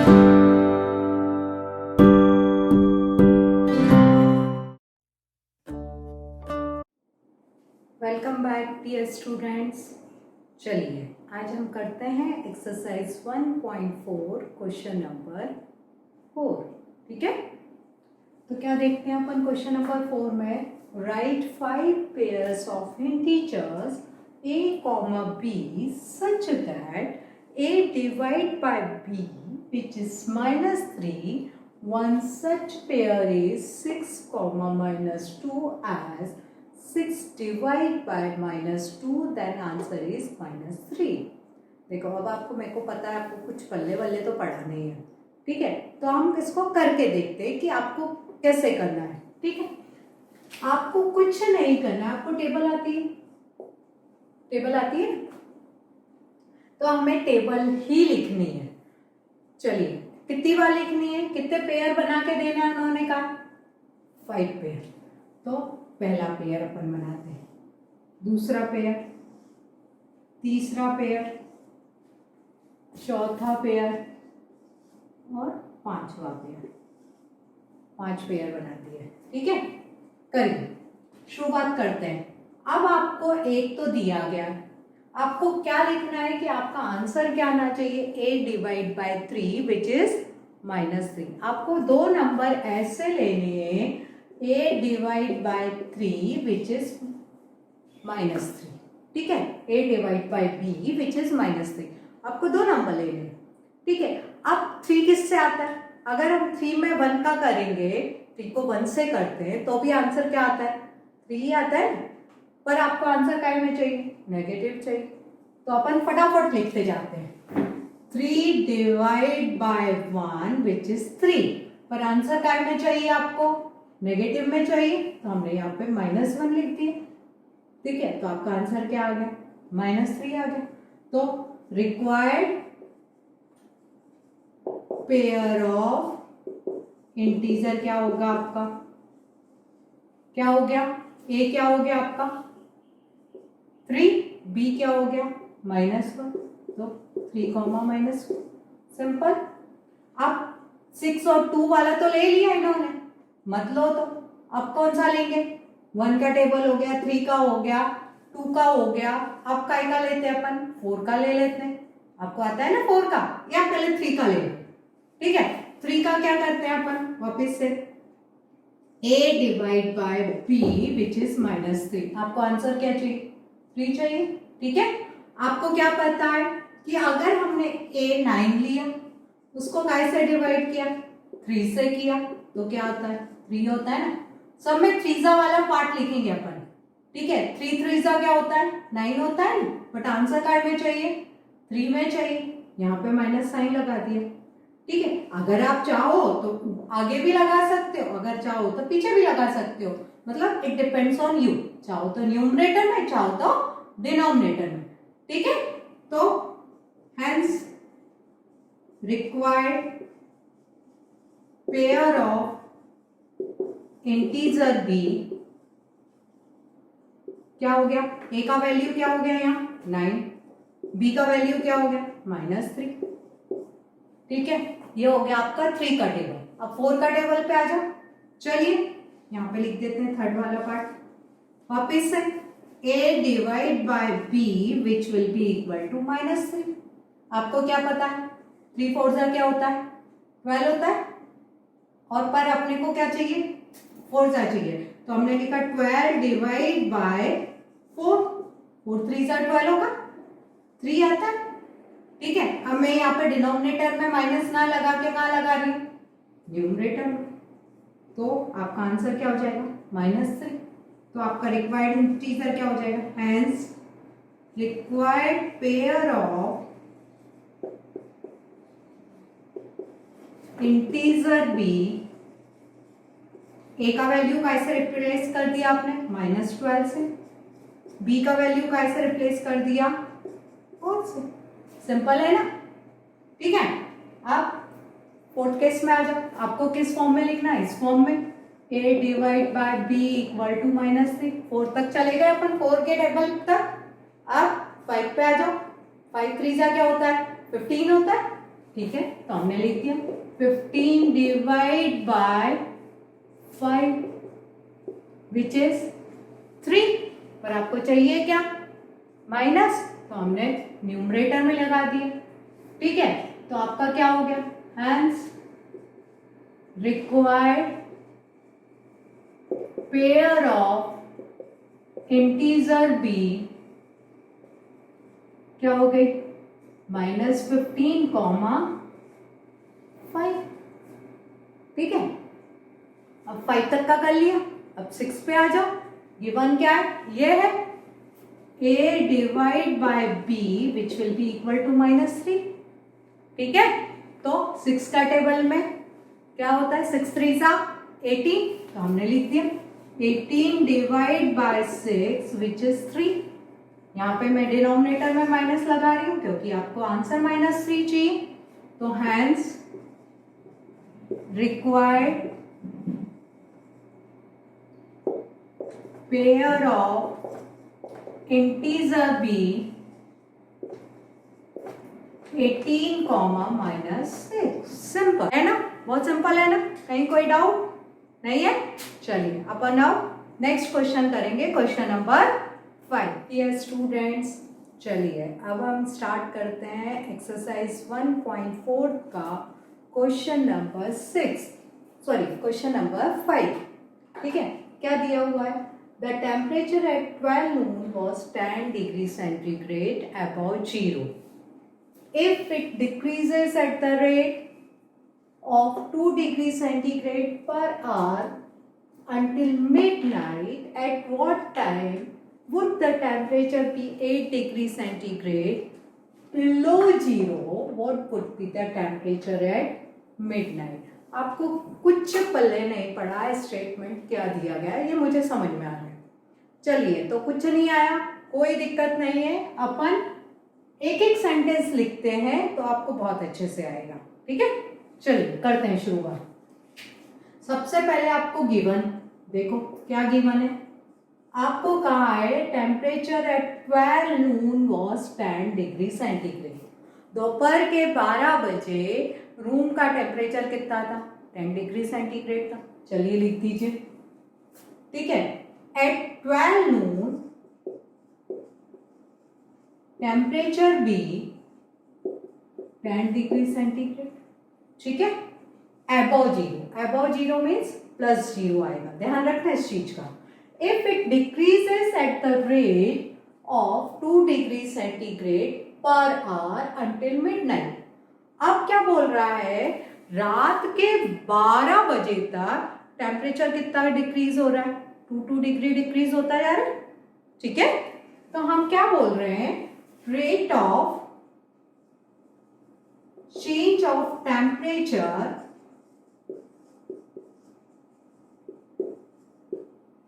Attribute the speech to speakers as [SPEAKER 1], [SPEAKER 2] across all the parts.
[SPEAKER 1] Welcome back dear students. चलिए आज हम करते हैं एक्सरसाइज 1.4 क्वेश्चन नंबर 4। ठीक है, तो क्या देखते हैं अपन क्वेश्चन नंबर 4 में, right 5 pairs of integers a comma b such that a divided by b which is -3, one such pair is 6 comma -2 as 6 divided by -2, then answer is -3। देखो अब आपको, मेरे को पता है आपको कुछ पल्ले वल्ले तो पढ़ा नहीं है, ठीक है, तो हम इसको करके देखते हैं कि आपको कैसे करना है। ठीक है, आपको कुछ नहीं करना, आपको टेबल आती है, टेबल आती है, तो हमें टेबल ही लिखनी है। चलिए कितनी बार लिखनी है, कितने पेयर बना के देना है, उन्होंने कहा 5 पेयर। तो पहला पेयर अपन बनाते हैं, दूसरा पेयर, तीसरा पेयर, चौथा पेयर और पांचवा पेयर। 5 पेयर बना दिए। ठीक है, करिए, शुरुआत करते हैं। अब आपको एक तो दिया गया, आपको क्या लिखना है कि आपका आंसर क्या आना चाहिए, a divide bye 3 which is -3। आपको दो नंबर ऐसे लेने हैं, a divide bye 3 which is -3। ठीक है, a divide by b which is -3। आपको दो नंबर लेने हैं। ठीक है, अब 3 किससे आता है, अगर हम 3 में 1 का करेंगे, 3 को 1 से करते हैं तो भी आंसर क्या आता है, 3 ही आता है, पर आपको आंसर काय में चाहिए, नेगेटिव चाहिए। तो अपन फटाफट लिखते जाते हैं, 3 डिवाइड बाय 1 विच इज 3, पर आंसर काय में चाहिए, आपको नेगेटिव में चाहिए, तो हमने यहाँ पे -1 लिख दिया। ठीक है, तो आपका आंसर क्या आ गया, -3 आ गया। तो रिक्वायर्ड पेयर ऑफ इंटीजर क्या होगा आपका, क्या हो गया, a क्या हो गया आपका 3, b क्या हो गया -1, तो 3, -1, सिंपल। अब 6 और 2 वाला तो ले लिया इन्होंने, मत लो तो अब कौन सा लेंगे, 1 का टेबल हो गया, 3 का हो गया, 2 का हो गया, अब काय का लेते हैं अपन, 4 का ले लेते हैं। आपको आता है ना 4 का, या पहले 3 का ले लो। ठीक है, 3 का क्या करते हैं अपन, वापिस से a divide by b which is -3। आपको आंसर क्या चाहिए, 3 चाहिए। ठीक है, आपको क्या पता है कि अगर हमने a 9 लिया, उसको कैसे डिवाइड किया, 3 से किया, तो क्या होता है 3 होता है ना। सब में 3 वाला पार्ट लिखेंगे अपन। ठीक है, 3 3 क्या होता है, 9 होता है ना, बट आंसर काय में चाहिए, 3 में चाहिए, यहाँ पे माइनस साइन लगा दिया। ठीक है, अगर आप चाहो तो आगे भी लगा सकते हो, अगर चाहो तो पीछे भी लगा सकते हो, मतलब इट डिपेंड्स ऑन यू, चाहो तो न्यूमरेटर में, चाहो तो डिनोमिनेटर में। ठीक है, तो hence required pair of integer b क्या हो गया, a का वैल्यू क्या हो गया यहाँ 9, b का वैल्यू क्या हो गया -3। ठीक है, ये हो गया आपका 3 का टेबल। अब 4 का टेबल पे आ जाओ। चलिए यहाँ पे लिख देते हैं थर्ड वाला पार्ट, वापिस से a divide by b which will be equal to -3। आपको क्या पता है, 3 4 क्या होता है, 12 होता है, और पर अपने को क्या चाहिए, 4 चाहिए, तो हमने लिखा 12 डिवाइड बाय 4, 4 3 12 होगा, 3 आता है। ठीक है, अब मैं यहाँ पे डिनोमिनेटर में माइनस ना लगा के कहाँ लगा रही हूँ, न्यूमरेटर में, तो आपका आंसर क्या हो जाएगा -3। तो आपका रिक्वायर्ड इंटीजर क्या हो जाएगा, hence required pair of integer b, a का वैल्यू कैसे रिप्लेस कर दिया आपने -12 से, b का वैल्यू कैसे रिप्लेस कर दिया 4 से, सिंपल है ना। ठीक है, अब फोर्थ केस में आ जाओ, आपको किस फॉर्म में लिखना है, इस फॉर्म में, a divide by b equal to -3। 4 तक चले गए अपन, 4 के टेबल तक। अब 5 पे आ जाओ, 5 3 क्या होता है 15 होता है, ठीक है, तो हमने लिख दिया 15 डिवाइड बाय 5 विच इज 3, पर आपको चाहिए क्या, माइनस, तो हमने न्यूमरेटर में लगा दिया। ठीक है, तो आपका क्या हो गया, hence required pair of integer b क्या हो गई, -15, 5। ठीक है, अब 5 तक का कर लिया, अब 6 पे आ जाओ। गिवन क्या है, ये है a divide by b which will be equal to -3। ठीक है, तो 6 का टेबल में क्या होता है, 6 3 सा 18, तो हमने लिख दिया 18 डिवाइड बाय 6 विच इज 3। यहाँ पे मैं डिनोमिनेटर में माइनस लगा रही हूं क्योंकि आपको आंसर -3 चाहिए, तो hence required pair of integer b 18, -6। Simple है ना, बहुत सिंपल है ना, कहीं कोई डाउट नहीं है। चलिए अपन अब नेक्स्ट क्वेश्चन करेंगे, क्वेश्चन नंबर 5। डियर स्टूडेंट्स, चलिए अब हम स्टार्ट करते हैं एक्सरसाइज 1.4 का question number 6, sorry question number 5। ठीक है, क्या दिया हुआ है, the temperature at 12 noon was 10 degree centigrade above 0 if it decreases at the rate of 2 degree centigrade per hour until midnight, at what time would the temperature be 8 degree centigrade below 0? What would be the temperature at midnight? आपको कुछ पल्ले नहीं पड़ा है, statement क्या दिया गया है ये मुझे समझ में आ रहा है। चलिए, तो कुछ नहीं आया, कोई दिक्कत नहीं है, अपन एक एक सेंटेंस लिखते हैं तो आपको बहुत अच्छे से आएगा। ठीक है, चलिए करते हैं शुरुआत। सबसे पहले आपको गिवन देखो, क्या गिवन है, आपको कहा है temperature at 12 noon was 10 degree centigrade. दोपहर के 12 बजे रूम का टेम्परेचर कितना था, 10 डिग्री सेंटीग्रेड था। चलिए लिख दीजिए। ठीक है, at 12 noon temperature be 10 degree centigrade. ठीक है, अबव जीरो मीन्स +0 आएगा, ध्यान रखना इस चीज का। If it decreases at the rate of 2 degree centigrade per hour until midnight. अब क्या बोल रहा है, रात के 12 बजे तक टेम्परेचर कितना डिक्रीज हो रहा है, 2 डिग्री डिक्रीज होता जा रहा है। ठीक है, तो हम क्या बोल रहे हैं, rate of change of temperature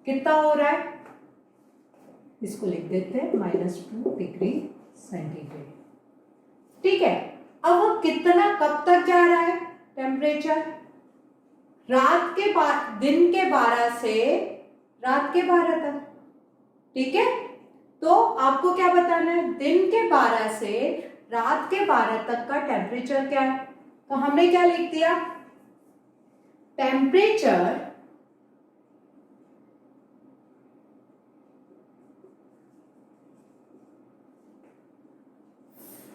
[SPEAKER 1] कितना हो रहा है, इसको लिख देते हैं -2 डिग्री सेंटीग्रेड। ठीक है, अब वो कितना कब तक जा रहा है टेम्परेचर, दिन के 12 से रात के 12 तक। ठीक है, तो आपको क्या बताना है, दिन के 12 से रात के 12 तक का टेम्परेचर क्या है, तो हमने क्या लिख दिया, temperature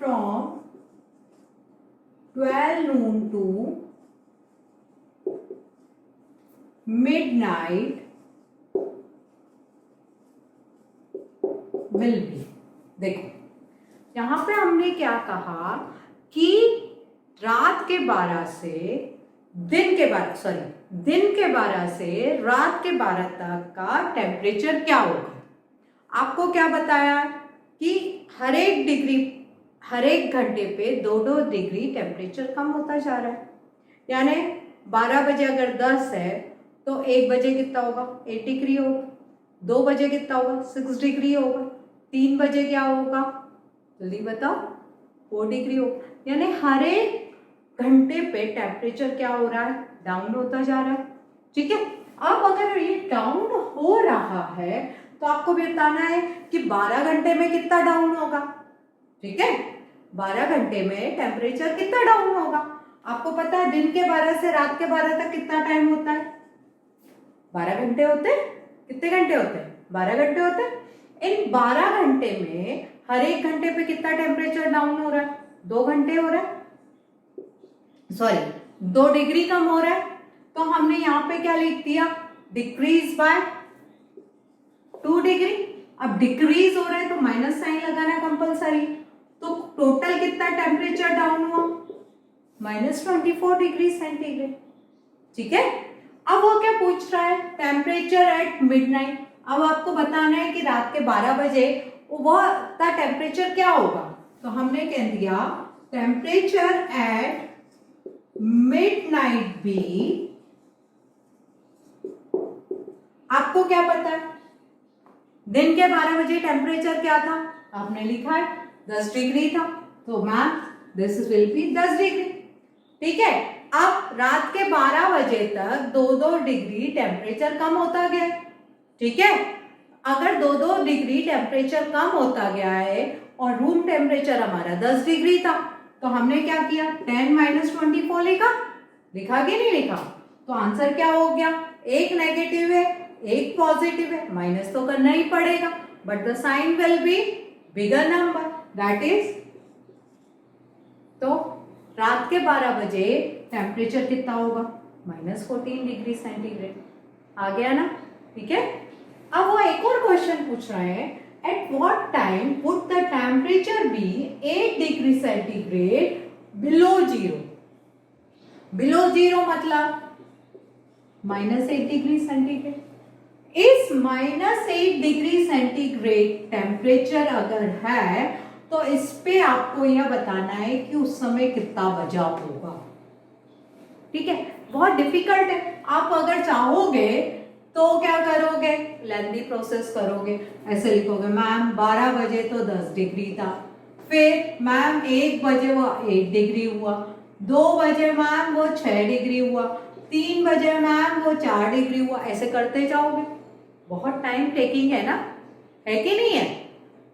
[SPEAKER 1] from 12 noon to midnight will be। देखो यहां पे हमने क्या कहा कि रात के 12 से दिन के 12 से रात के 12 तक का टेम्परेचर क्या होगा। आपको क्या बताया कि हर एक घंटे पे 2-2 डिग्री टेम्परेचर कम होता जा रहा है। यानी 12 बजे अगर 10 है तो 1 बजे कितना होगा, 8 डिग्री होगा, 2 बजे कितना होगा, 6 डिग्री होगा, 3 बजे क्या होगा, जल्दी बताओ, 4 डिग्री होगा। यानी हर एक घंटे पे टेम्परेचर क्या हो रहा है, डाउन होता जा रहा है। ठीक है, अब अगर ये डाउन हो रहा है तो आपको बताना है कि 12 घंटे में कितना डाउन होगा। ठीक है, 12 घंटे में टेम्परेचर कितना डाउन होगा? आपको पता है दिन के 12 से रात के 12 तक कितना टाइम होता है? 12 घंटे होते हैं। कितने घंटे होते हैं? 12 घंटे होते हैं। इन 12 घंटे में हर एक घंटे पे कितना टेम्परेचर डाउन हो रहा है? 2 घंटे हो रहा है, सॉरी 2 डिग्री कम हो रहा है। तो हमने यहाँ पे क्या लिख दिया? Decrease by 2 degree. अब डिक्रीज हो रहा है तो माइनस साइन लगाना कंपलसरी। तो टोटल कितना टेम्परेचर डाउन हुआ? -24 डिग्री सेंटीग्रेड। ठीक है। अब वो क्या पूछ रहा है? Temperature at midnight. अब आपको बताना है कि रात के 12 बजे वह टेम्परेचर क्या होगा। तो हमने कह दिया टेम्परेचर एट मिडनाइट बी। आपको क्या पता है दिन के 12 बजे टेम्परेचर क्या था? आपने लिखा है 10 डिग्री था। तो ma'am this will be 10 degree. ठीक है। अब रात के 12 बजे तक 2-2 डिग्री टेम्परेचर कम होता गया। ठीक है। अगर 2-2 डिग्री टेम्परेचर कम होता गया है और रूम टेम्परेचर हमारा 10 डिग्री था, तो हमने क्या किया? 10 - 24 लिखा कि नहीं लिखा? तो आंसर क्या हो गया? एक नेगेटिव है, एक पॉजिटिव है, माइनस तो करना ही पड़ेगा, but the sign will be bigger number, that is. तो रात के 12 बजे टेम्परेचर कितना होगा? -14 डिग्री सेंटीग्रेड। आ गया ना? ठीक है। अब वो एक और क्वेश्चन पूछ रहे हैं, at what time would the temperature be 8 degree centigrade below zero? Below zero मतलब -8 डिग्री सेंटीग्रेड। इस -8 डिग्री सेंटीग्रेड टेम्परेचर अगर है तो इस पे आपको यह बताना है कि उस समय कितना बजा होगा। ठीक है। बहुत डिफिकल्ट है। आप अगर चाहोगे तो क्या करोगे? लेंथी प्रोसेस करोगे। ऐसे लिखोगे मैम 12 बजे तो 10 डिग्री था, फिर मैम 1 बजे वो 8 डिग्री हुआ, 2 बजे मैम वो 6 डिग्री हुआ, 3 बजे मैम वो 4 डिग्री हुआ। ऐसे करते जाओगे, बहुत टाइम टेकिंग है ना, है कि नहीं है?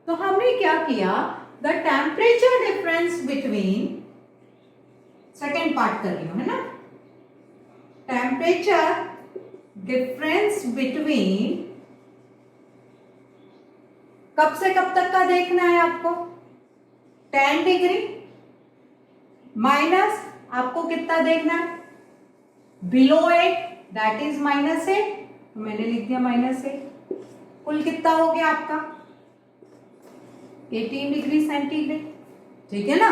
[SPEAKER 1] तो हमने क्या किया? The temperature difference between, second part कर रही हूं है ना, टेम्परेचर डिफरेंस बिटवीन, कब से कब तक का देखना है आपको? 10 डिग्री माइनस आपको कितना देखना है? Below 8, that is -8। तो मैंने लिख दिया -8। कुल कितना हो गया आपका? 18 डिग्री सेंटीग्रेड। ठीक है ना?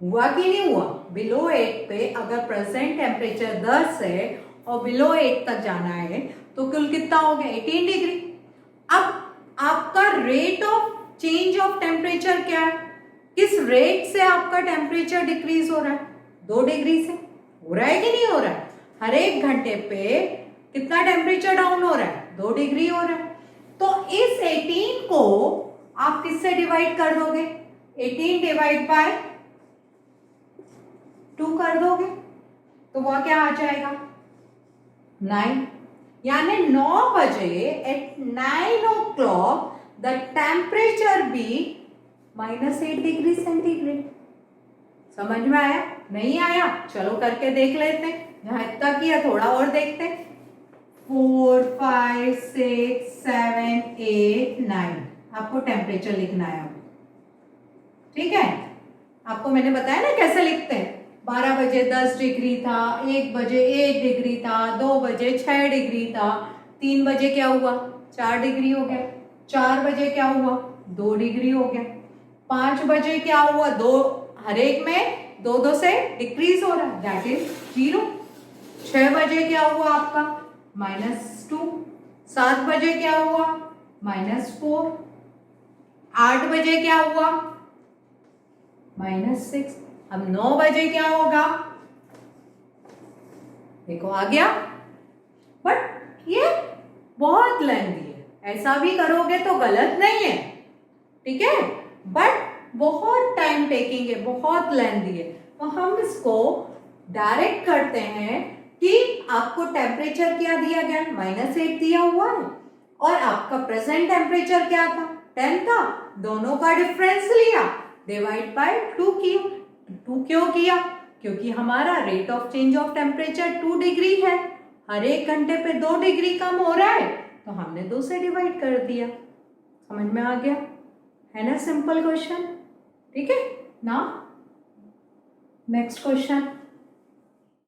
[SPEAKER 1] हुआ कि नहीं हुआ? बिलो 8 पे अगर प्रेजेंट टेम्परेचर 10 है और बिलो 8 तक जाना है तो कुल कितना हो गया? 18 डिग्री। अब आपका rate of change of temperature क्या है? किस रेट से आपका टेम्परेचर डिक्रीज हो रहा है? 2 डिग्री से। हो रहा है कि नहीं हो रहा है? हर एक घंटे पे कितना टेम्परेचर डाउन हो रहा है? 2 डिग्री हो रहा है। तो इस 18 को आप किससे डिवाइड कर दोगे? 18 डिवाइड बाय 2 कर दोगे तो वह क्या आ जाएगा? 9। यानी 9 बजे at 9 o'clock the temperature be -8 degree centigrade. समझ में आया? नहीं आया? चलो करके देख लेते हैं। जहां इतना किया थोड़ा और देखते हैं। 4, 5, 6, 7, 8, 9 आपको टेम्परेचर लिखना है। ठीक है। आपको मैंने बताया ना कैसे लिखते हैं। 12 बजे 10 डिग्री था, 1 बजे 8 डिग्री था, 2 बजे 6 डिग्री था, 3 बजे क्या हुआ? 4 डिग्री हो गया, 4 बजे क्या हुआ? 2 डिग्री हो गया, 5 बजे क्या हुआ? 2, हर एक में 2-2 से डिक्रीज हो रहा है, दैट इज 0। 6 बजे क्या हुआ आपका? -2। 7 बजे क्या हुआ? -4। 8 बजे क्या हुआ? -6। अब 9 बजे क्या होगा? देखो आ गया। बट ये बहुत लेंथी है, ऐसा भी करोगे तो गलत नहीं है। ठीक है। बट बहुत टाइम टेकिंग है, बहुत लेंथी है। तो हम इसको डायरेक्ट करते हैं कि आपको टेम्परेचर क्या दिया गया? -8 दिया हुआ है और आपका प्रेजेंट टेम्परेचर क्या था? 10 था। दोनों का डिफरेंस लिया डिवाइड बाय 2 किया। 2 क्यों किया? क्योंकि हमारा rate of change of temperature 2 degree है, हर 1 घंटे पे 2 डिग्री कम हो रहा है, तो हमने 2 से डिवाइड कर दिया। समझ में आ गया है ना? Simple question. ठीक है ना? Next question,